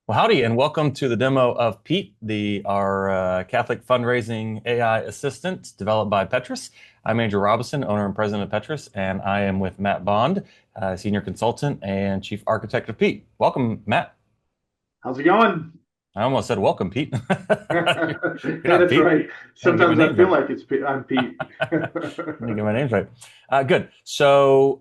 Well, howdy, and welcome to the demo of Pete, our Catholic fundraising AI assistant developed by Petrus. I'm Andrew Robinson, owner and president of Petrus, and I am with Matt Bond, senior consultant and chief architect of Pete. Welcome, Matt. How's it going? I almost said welcome, Pete. Hey, You're not that's Pete. right. I didn't get my Sometimes I name feel right. like I'm Pete. Let me get my names right. Good. So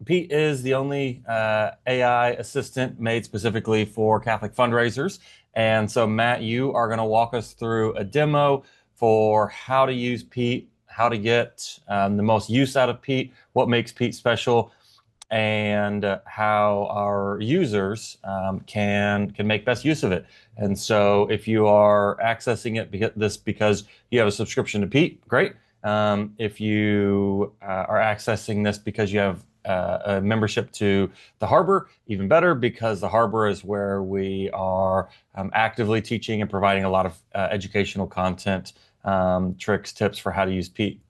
Pete is the only AI assistant made specifically for Catholic fundraisers. And so Matt, you are going to walk us through a demo for how to use Pete, how to get the most use out of Pete, what makes Pete special, and how our users can make best use of it. And so if you are accessing it because you have a subscription to Pete, great. If you are accessing this because you have a membership to the Harbor, even better, because the Harbor is where we are actively teaching and providing a lot of educational content, tricks, tips for how to use Pete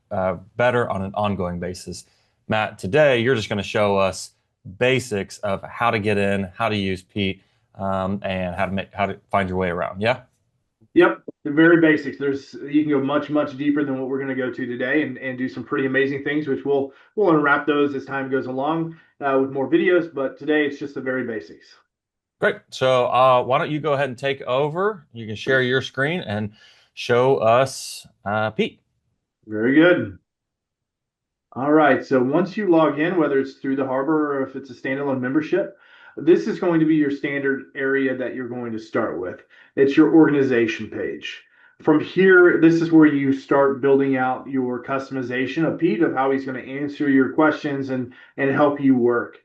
better on an ongoing basis. Matt, today you're just going to show us basics of how to get in, how to use Pete, and how to find your way around. Yeah. Yep, the very basics. You can go much deeper than what we're going to go to today, and do some pretty amazing things, which we'll unwrap those as time goes along with more videos. But today it's just the very basics. Great. So why don't you go ahead and take over? You can share your screen and show us Pete. Very good. All right. So once you log in, whether it's through the Harbor or if it's a standalone membership, this is going to be your standard area that you're going to start with. It's your organization page. From here, this is where you start building out your customization of Pete, of how he's going to answer your questions and help you work.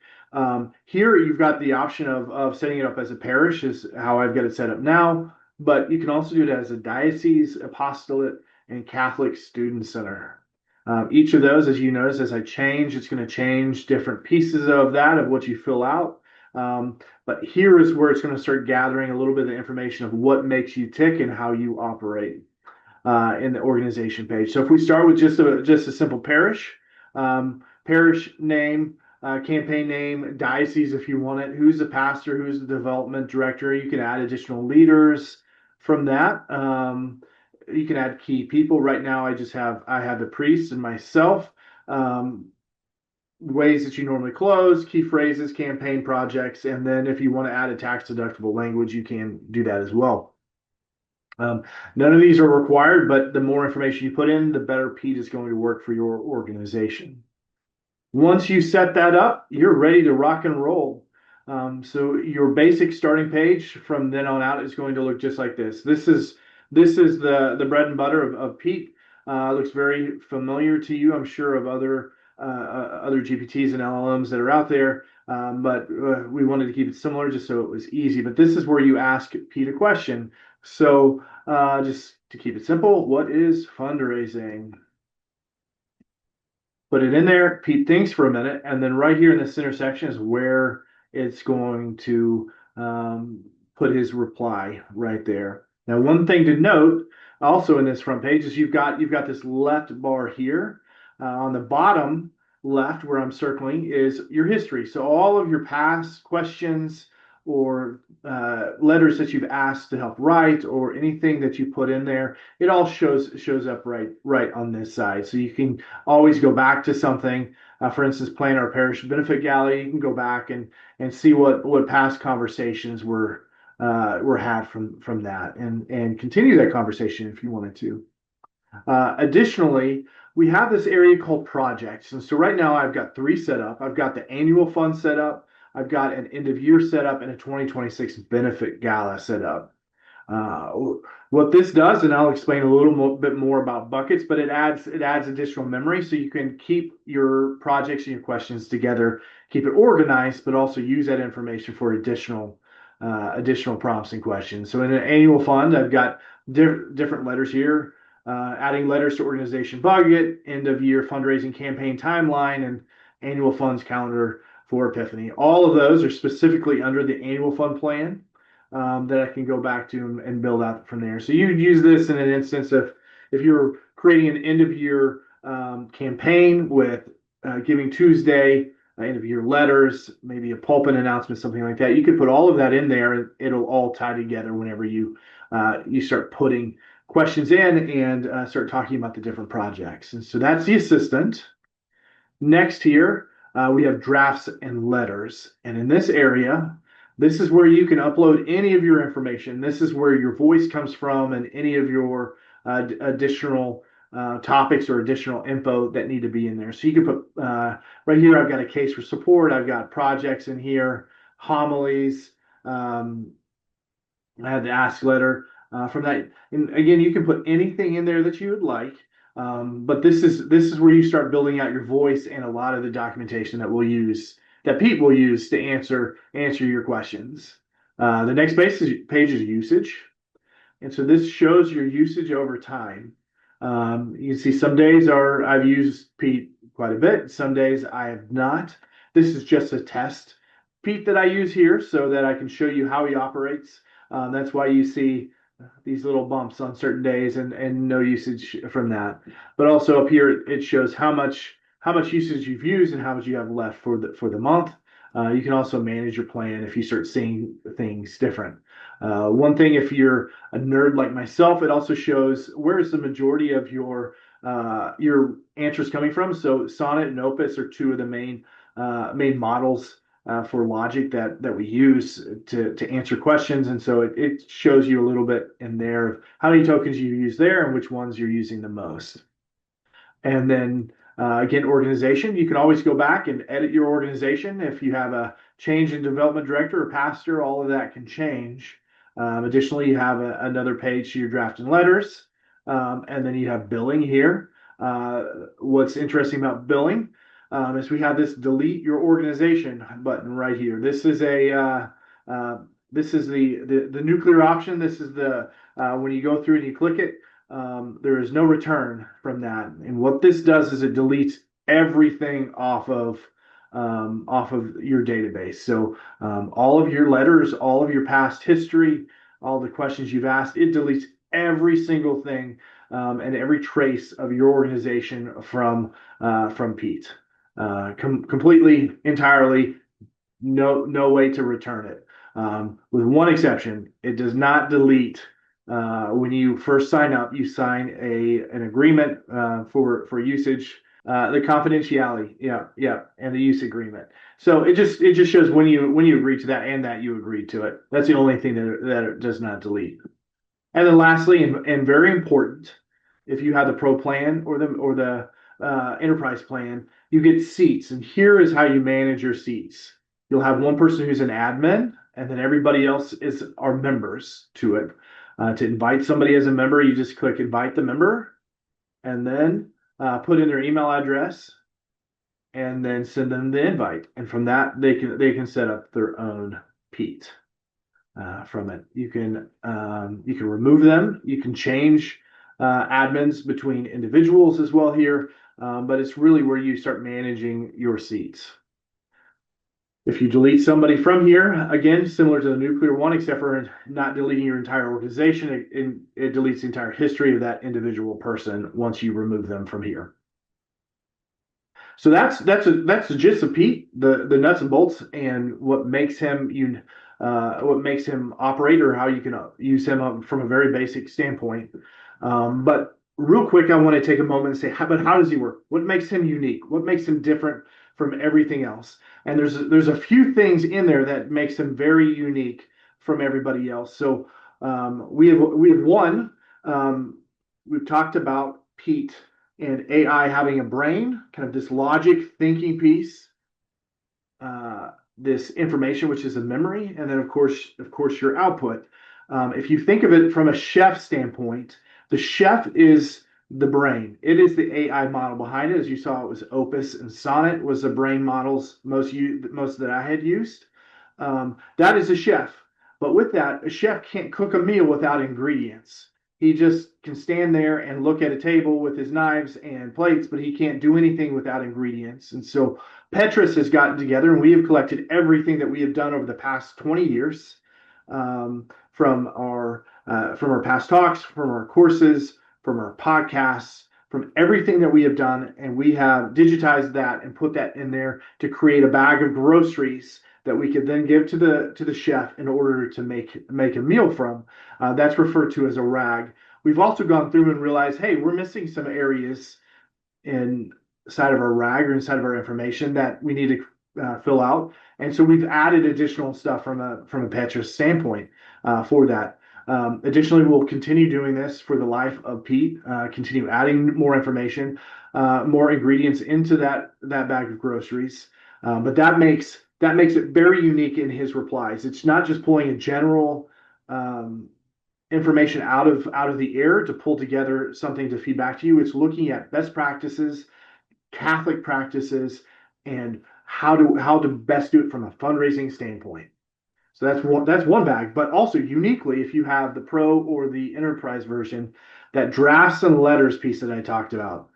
Here, you've got the option of setting it up as a parish, is how I've got it set up now, but you can also do it as a diocese, apostolate, and Catholic student center. Each of those, as you notice, as I change, it's going to change different pieces of that, of what you fill out. But here is where it's going to start gathering a little bit of information of what makes you tick and how you operate in the organization page. So if we start with just a simple parish, parish name, campaign name, diocese if you want it, who's the pastor, who's the development director. You can add additional leaders from that. You can add key people. Right now, I have the priest and myself. Um, Ways that you normally close, key phrases, campaign projects, and then if you want to add a tax deductible language, you can do that as well. None of these are required, but the more information you put in, the better Pete is going to work for your organization. Once you set that up, you're ready to rock and roll. So your basic starting page from then on out is going to look just like this. This is the bread and butter of Pete. Looks very familiar to you, I'm sure, of other GPTs and LLMs that are out there. But we wanted to keep it similar just so it was easy. But this is where you ask Pete a question. So just to keep it simple, what is fundraising? Put it in there. Pete thinks for a minute, and then right here in the center section is where it's going to put his reply right there. Now, one thing to note also in this front page is you've got this left bar here. On the bottom left, where I'm circling, is your history. So all of your past questions or letters that you've asked to help write, or anything that you put in there, it all shows up right on this side. So you can always go back to something. For instance, plan our parish benefit gala. You can go back and see what past conversations were had from that, and continue that conversation if you wanted to. Additionally, we have this area called projects. And so right now I've got three set up. I've got the annual fund set up, I've got an end of year set up, and a 2026 benefit gala set up. Uh, what this does, and I'll explain a little bit more about buckets, but it adds additional memory so you can keep your projects and your questions together, keep it organized, but also use that information for additional prompts and questions. So in an annual fund, I've got different letters here, adding letters to organization budget, end of year fundraising campaign timeline, and annual funds calendar for Epiphany. All of those are specifically under the annual fund plan that I can go back to and build out from there. So you'd use this in an instance of if you're creating an end of year campaign with Giving Tuesday end of year letters, maybe a pulpit announcement, something like that. You could put all of that in there, and it'll all tie together whenever you start putting questions in and start talking about the different projects. And so that's the assistant. Next here, we have drafts and letters. And in this area, this is where you can upload any of your information. This is where your voice comes from and any of your additional topics or additional info that need to be in there. So you can put right here, I've got a case for support. I've got projects in here, homilies. I had the ask letter from that. And again, you can put anything in there that you would like. But this is where you start building out your voice and a lot of the documentation that Pete will use to answer your questions. The next page is usage. And so this shows your usage over time. You can see some days I've used Pete quite a bit. Some days I have not. This is just a test Pete that I use here so that I can show you how he operates. That's why you see these little bumps on certain days and no usage from that. But also up here, it shows how much usage you've used and how much you have left for the month. You can also manage your plan if you start seeing things different. One thing, if you're a nerd like myself, it also shows where is the majority of your answers coming from. So Sonnet and Opus are two of the main models for logic that we use to answer questions. And so it shows you a little bit in there of how many tokens you use there and which ones you're using the most. And then again, organization, you can always go back and edit your organization. If you have a change in development director or pastor, all of that can change. Additionally, you have another page to your draft and letters. And then you have billing here. What's interesting about billing is we have this delete your organization button right here. This is the nuclear option. This is the when you go through and you click it, there is no return from that. And what this does is it deletes everything off of your database. So all of your letters, all of your past history, all the questions you've asked, it deletes every single thing and every trace of your organization from Pete. Completely, entirely, no way to return it. With one exception, it does not delete. When you first sign up, you sign an agreement for usage, the confidentiality, and the use agreement. So it just shows when you agree to that and that you agreed to it. That's the only thing that it does not delete. And then lastly, and very important, if you have the pro plan or the enterprise plan, you get seats. And here is how you manage your seats. You'll have one person who's an admin, and then everybody else are members to it. To invite somebody as a member, you just click invite the member, and then put in their email address, and then send them the invite. And from that, they can set up their own Pete from it. You can remove them. You can change admins between individuals as well here, but it's really where you start managing your seats. If you delete somebody from here, again, similar to the nuclear one, except for not deleting your entire organization, it deletes the entire history of that individual person once you remove them from here. So that's the gist of Pete, the nuts and bolts, and what makes him operate, or how you can use him from a very basic standpoint. But real quick, I want to take a moment and say, how does he work? What makes him unique? What makes him different from everything else? And there's a few things in there that makes him very unique from everybody else. So we have one. We've talked about Pete and AI having a brain, kind of this logic thinking piece, this information, which is a memory, and then of course your output. If you think of it from a chef standpoint, the chef is the brain. It is the AI model behind it. As you saw, it was Opus and Sonnet was the brain models most that I had used. That is a chef. But with that, a chef can't cook a meal without ingredients. He just can stand there and look at a table with his knives and plates, but he can't do anything without ingredients. And so Petrus has gotten together, and we have collected everything that we have done over the past 20 years from our past talks, from our courses, from our podcasts, from everything that we have done, and we have digitized that and put that in there to create a bag of groceries that we could then give to the chef in order to make a meal from. That's referred to as a rag. We've also gone through and realized, hey, we're missing some areas inside of our rag or inside of our information that we need to fill out. And so we've added additional stuff from a Petrus standpoint for that. Additionally, we'll continue doing this for the life of Pete, continue adding more information, more ingredients into that bag of groceries. But that makes it very unique in his replies. It's not just pulling a general information out of the air to pull together something to feed back to you. It's looking at best practices, Catholic practices, and how to best do it from a fundraising standpoint. So that's one bag, but also uniquely, if you have the Pro or the Enterprise version, that drafts and letters piece that I talked about,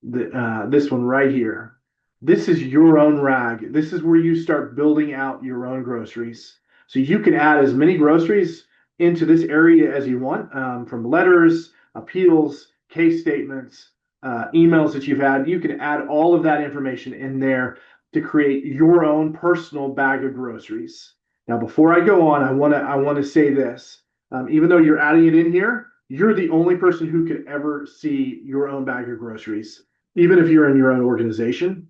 this one right here, this is your own rag. This is where you start building out your own groceries. So you can add as many groceries into this area as you want, from letters, appeals, case statements, emails that you've had. You can add all of that information in there to create your own personal bag of groceries. Now, before I go on, I want to say this. Even though you're adding it in here, you're the only person who could ever see your own bag of groceries, even if you're in your own organization.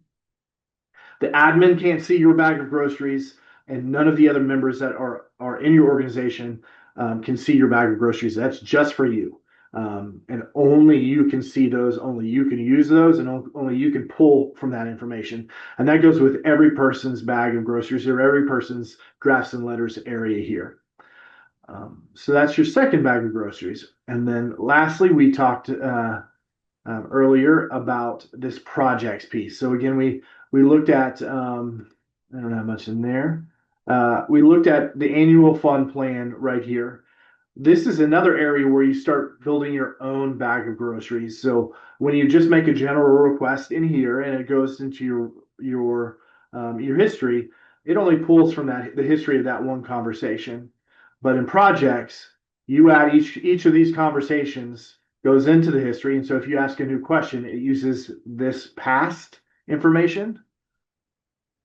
The admin can't see your bag of groceries, and none of the other members that are in your organization can see your bag of groceries. That's just for you. And only you can see those, only you can use those, and only you can pull from that information. And that goes with every person's bag of groceries or every person's drafts and letters area here. So that's your second bag of groceries. And then lastly, we talked earlier about this projects piece. So again, we looked at, I don't have much in there. We looked at the annual fund plan right here. This is another area where you start building your own bag of groceries. So when you just make a general request in here and it goes into your history, it only pulls from the history of that one conversation. But in projects, you add each of these conversations goes into the history. And so if you ask a new question, it uses this past information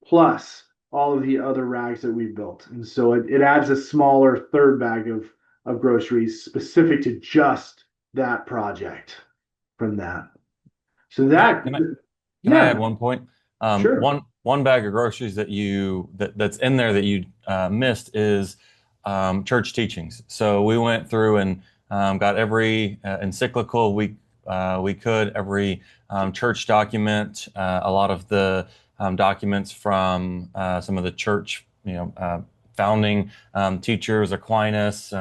plus all of the other rags that we've built. And so it adds a smaller third bag of groceries specific to just that project from that. So that, Can I yeah, add one point? sure. One bag of groceries that's in there that you missed is church teachings. So we went through and got every encyclical we could, every church document, a lot of the documents from some of the church, founding teachers, Aquinas,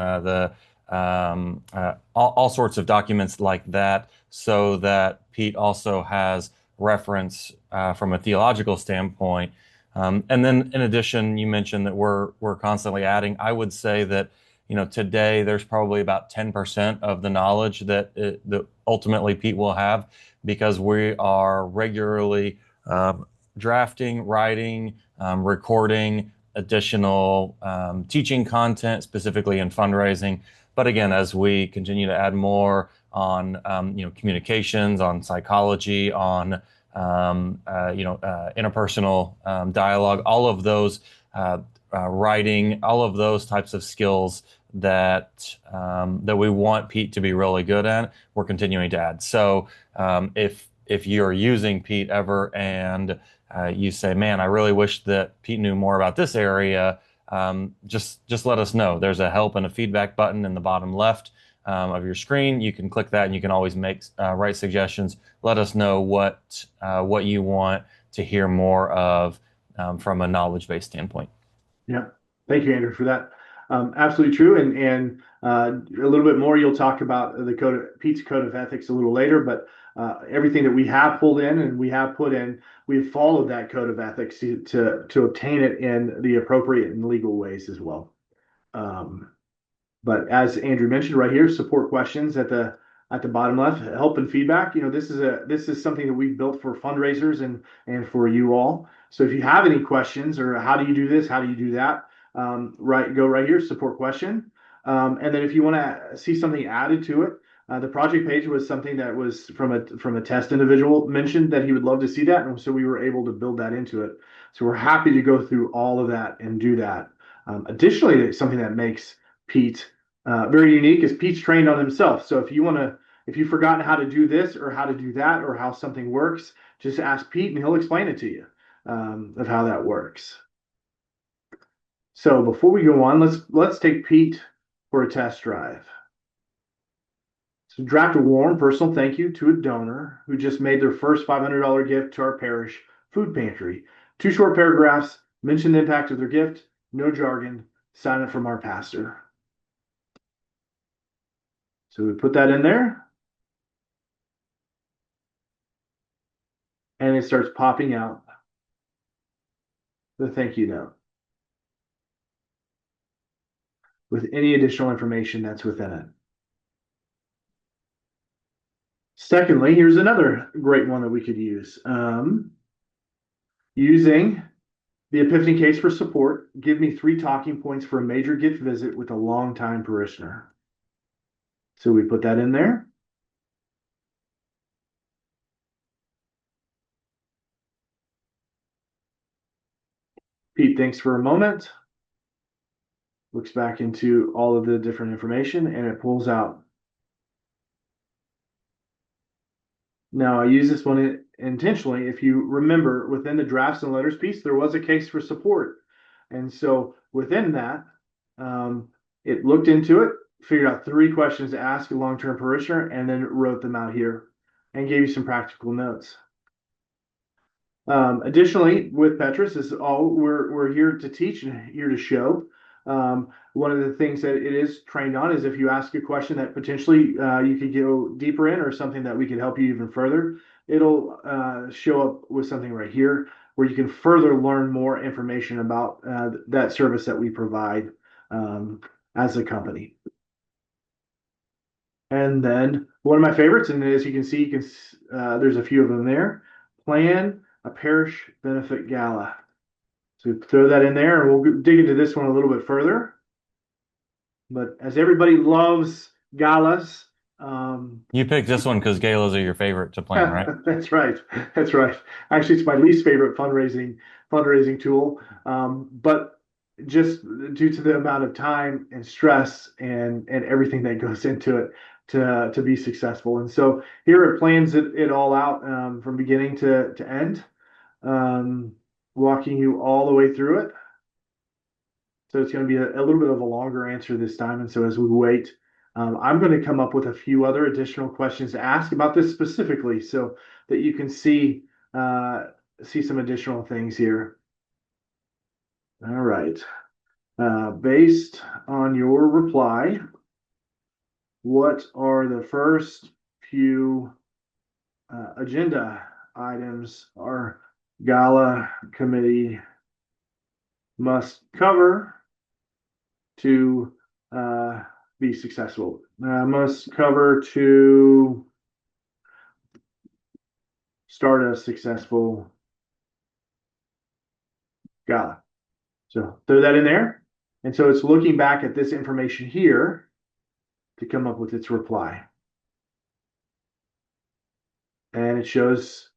all sorts of documents like that, so that Pete also has reference from a theological standpoint. And then, in addition, you mentioned that we're constantly adding. I would say that today there's probably about 10% of the knowledge that ultimately Pete will have, because we are regularly drafting, writing, recording additional teaching content, specifically in fundraising. But again, as we continue to add more on communications, on psychology, on interpersonal dialogue, all of those writing, all of those types of skills that we want Pete to be really good at, we're continuing to add. So if you're using Pete ever and you say, man, I really wish that Pete knew more about this area, just let us know. There's a help and a feedback button in the bottom left of your screen. You can click that, and you can always write suggestions. Let us know what you want to hear more of from a knowledge-based standpoint. Yeah. Thank you, Andrew, for that. Absolutely true. And a little bit more, you'll talk about Pete's code of ethics a little later, but everything that we have pulled in and we have put in, we've followed that code of ethics to obtain it in the appropriate and legal ways as well. But as Andrew mentioned right here, support questions at the bottom left, help and feedback. This is something that we've built for fundraisers and for you all. So if you have any questions, or how do you do this, how do you do that, go right here, support question. And then if you want to see something added to it, The project page was something that was from a test individual mentioned that he would love to see that, and so we were able to build that into it. So we're happy to go through all of that and do that. Additionally, something that makes Pete very unique is Pete's trained on himself. So if you've forgotten how to do this or how to do that or how something works, just ask Pete and he'll explain it to you of how that works. So before we go on, let's take Pete for a test drive. So draft a warm personal thank you to a donor who just made their first $500 gift to our parish food pantry. 2 short paragraphs, mention the impact of their gift, no jargon, sign it from our pastor. So we put that in there. And it starts popping out the thank you note with any additional information that's within it. Secondly, here's another great one that we could use. Using the Epiphany case for support, give me 3 talking points for a major gift visit with a longtime parishioner. So we put that in there. Pete thinks for a moment, looks back into all of the different information, and it pulls out. Now, I use this one intentionally. If you remember, within the drafts and letters piece, there was a case for support. And so within that, it looked into it, figured out 3 questions to ask a long-term parishioner, and then wrote them out here and gave you some practical notes. Additionally, with Petrus, is all we're here to teach and here to show. One of the things that it is trained on is if you ask a question that potentially you could go deeper in or something that we could help you even further, it'll show up with something right here where you can further learn more information about that service that we provide as a company. And then one of my favorites, and as you can see, there's a few of them there. Plan a parish benefit gala. So throw that in there, and we'll dig into this one a little bit further. But as everybody loves galas, You picked this one because galas are your favorite to plan, right? that's right. That's right. Actually, it's my least favorite fundraising tool. But just due to the amount of time and stress and everything that goes into it to be successful. And so here it plans it all out from beginning to end, walking you all the way through it. So it's going to be a little bit of a longer answer this time. And so as we wait, I'm going to come up with a few other additional questions to ask about this specifically so that you can see some additional things here. All right. Based on your reply, what are the first few agenda items our gala committee must cover to be successful? Must cover to start a successful gala. So throw that in there. And so it's looking back at this information here to come up with its reply. And it shows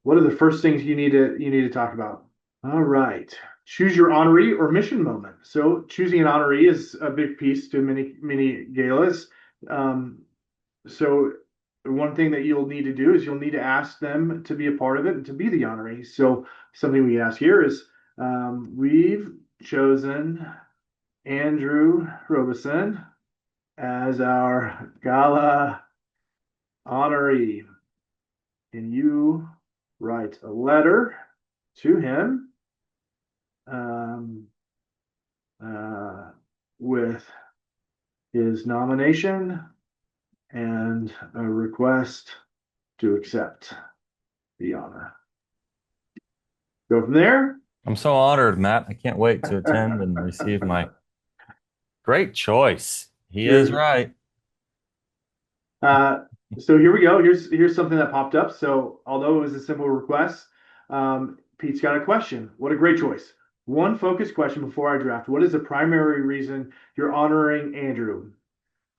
what are the first things you need to talk about. All right. Choose your honoree or mission moment. So choosing an honoree is a big piece to many galas. So one thing that you'll need to do is you'll need to ask them to be a part of it and to be the honoree. So something we ask here is we've chosen Andrew Robeson as our gala honoree. Can you write a letter to him with his nomination and a request to accept the honor? Go from there. I'm so honored, Matt. I can't wait to attend and receive my great choice. He is right. So here we go. Here's something that popped up. So although it was a simple request, Pete's got a question. What a great choice. One focused question before I draft. What is the primary reason you're honoring Andrew?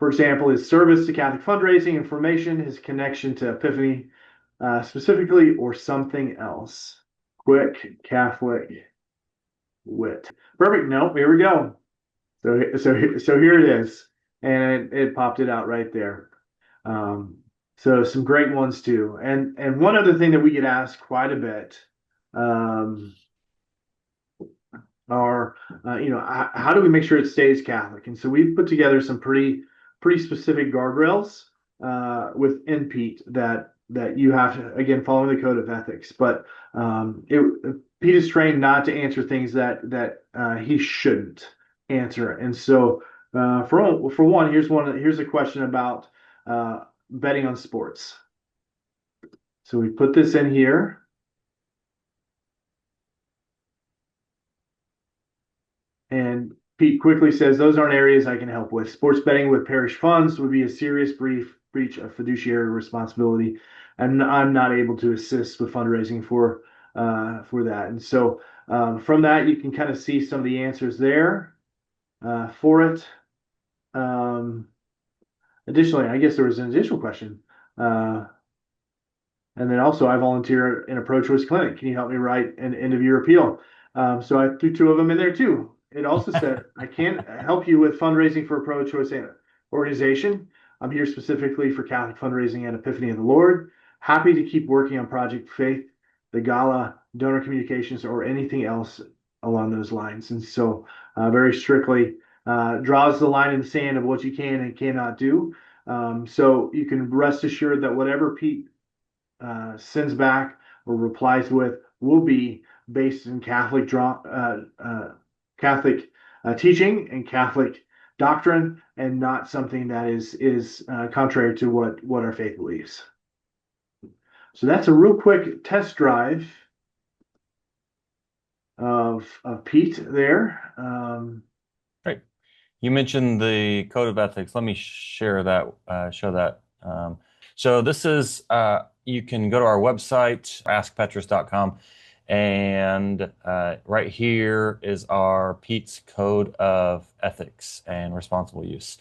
For example, his service to Catholic fundraising information, his connection to Epiphany specifically, or something else. Quick Catholic wit. Perfect. Nope. Here we go. So here it is, and it popped it out right there. Um, so some great ones too. And one other thing that we get asked quite a bit um, are, how do we make sure it stays Catholic? And so we've put together some pretty specific guardrails within Pete that you have to, again, follow the code of ethics. But Pete is trained not to answer things that he shouldn't answer. And so for one, here's a question about betting on sports. So we put this in here. And Pete quickly says, those aren't areas I can help with. Sports betting with parish funds would be a serious breach of fiduciary responsibility. And I'm not able to assist with fundraising for that. And so from that, you can kind of see some of the answers there for it. Additionally, I guess there was an additional question. And then also, I volunteer in a pro-choice clinic. Can you help me write an end-of-year appeal? So I threw two of them in there too. It also said, I can't help you with fundraising for a pro-choice organization. I'm here specifically for Catholic fundraising and Epiphany of the Lord. Happy to keep working on Project Faith, the Gala, donor communications, or anything else along those lines. And so very strictly draws the line in the sand of what you can and cannot do. So you can rest assured that whatever Pete sends back or replies with will be based in Catholic teaching and Catholic doctrine, and not something that is contrary to what our faith believes. So that's a real quick test drive of Pete there. Great. You mentioned the code of ethics. Let me share that, show that. So this is, you can go to our website, askpetrus.com, and right here is our Pete's Code of Ethics and Responsible Use.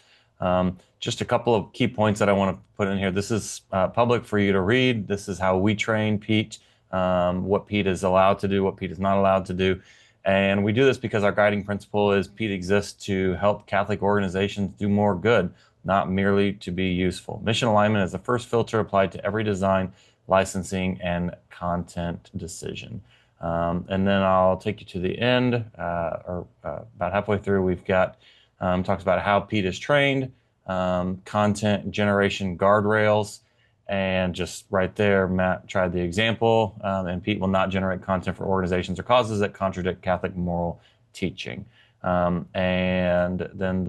Just a couple of key points that I want to put in here. This is public for you to read. This is how we train Pete, what Pete is allowed to do, what Pete is not allowed to do. And we do this because our guiding principle is Pete exists to help Catholic organizations do more good, not merely to be useful. Mission alignment is the first filter applied to every design, licensing, and content decision. And then I'll take you to the end, or about halfway through. We've got talks about how Pete is trained, content generation guardrails, and just right there, Matt tried the example, and Pete will not generate content for organizations or causes that contradict Catholic moral teaching. And then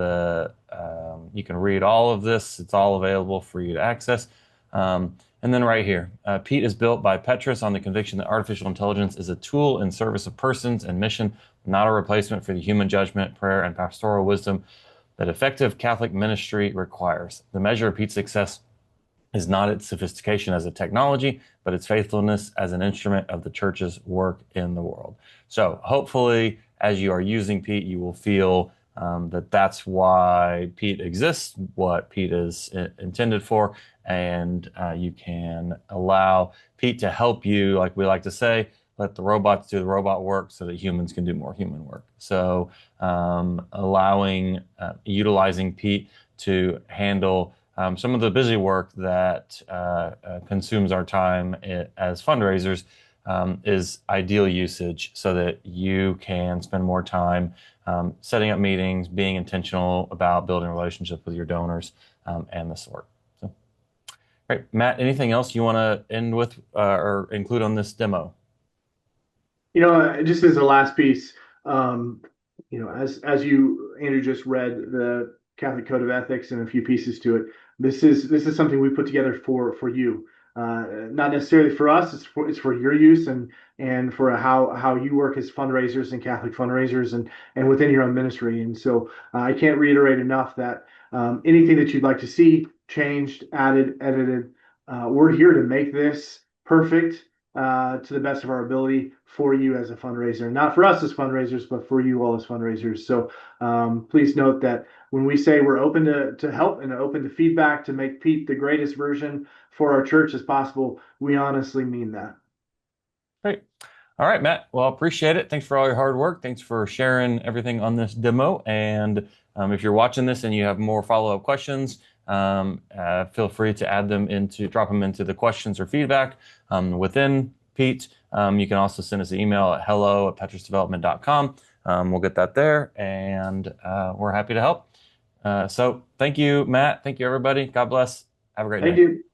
you can read all of this. It's all available for you to access. And then right here, Pete is built by Petrus on the conviction that artificial intelligence is a tool in service of persons and mission, not a replacement for the human judgment, prayer, and pastoral wisdom that effective Catholic ministry requires. The measure of Pete's success is not its sophistication as a technology, but its faithfulness as an instrument of the church's work in the world. So hopefully, as you are using Pete, you will feel that that's why Pete exists, what Pete is intended for, and you can allow Pete to help you, like we like to say, let the robots do the robot work so that humans can do more human work. So utilizing Pete to handle some of the busy work that consumes our time as fundraisers is ideal usage so that you can spend more time setting up meetings, being intentional about building relationships with your donors, and the sort. So, great. Matt, anything else you want to end with or include on this demo? Just as a last piece, as you, Andrew, just read the Catholic Code of Ethics and a few pieces to it, this is something we put together for you, not necessarily for us. It's for your use and for how you work as fundraisers and Catholic fundraisers and within your own ministry. And so I can't reiterate enough that anything that you'd like to see changed, added, edited, we're here to make this perfect to the best of our ability for you as a fundraiser. Not for us as fundraisers, but for you all as fundraisers. So please note that when we say we're open to help and open to feedback to make Pete the greatest version for our church as possible, we honestly mean that. Great. All right, Matt. Well, appreciate it. Thanks for all your hard work. Thanks for sharing everything on this demo. And if you're watching this and you have more follow-up questions, feel free to drop them into the questions or feedback within Pete. You can also send us an email at hello@petrusdevelopment.com. We'll get that there, and we're happy to help. So thank you, Matt. Thank you, everybody. God bless. Have a great Thank day. you.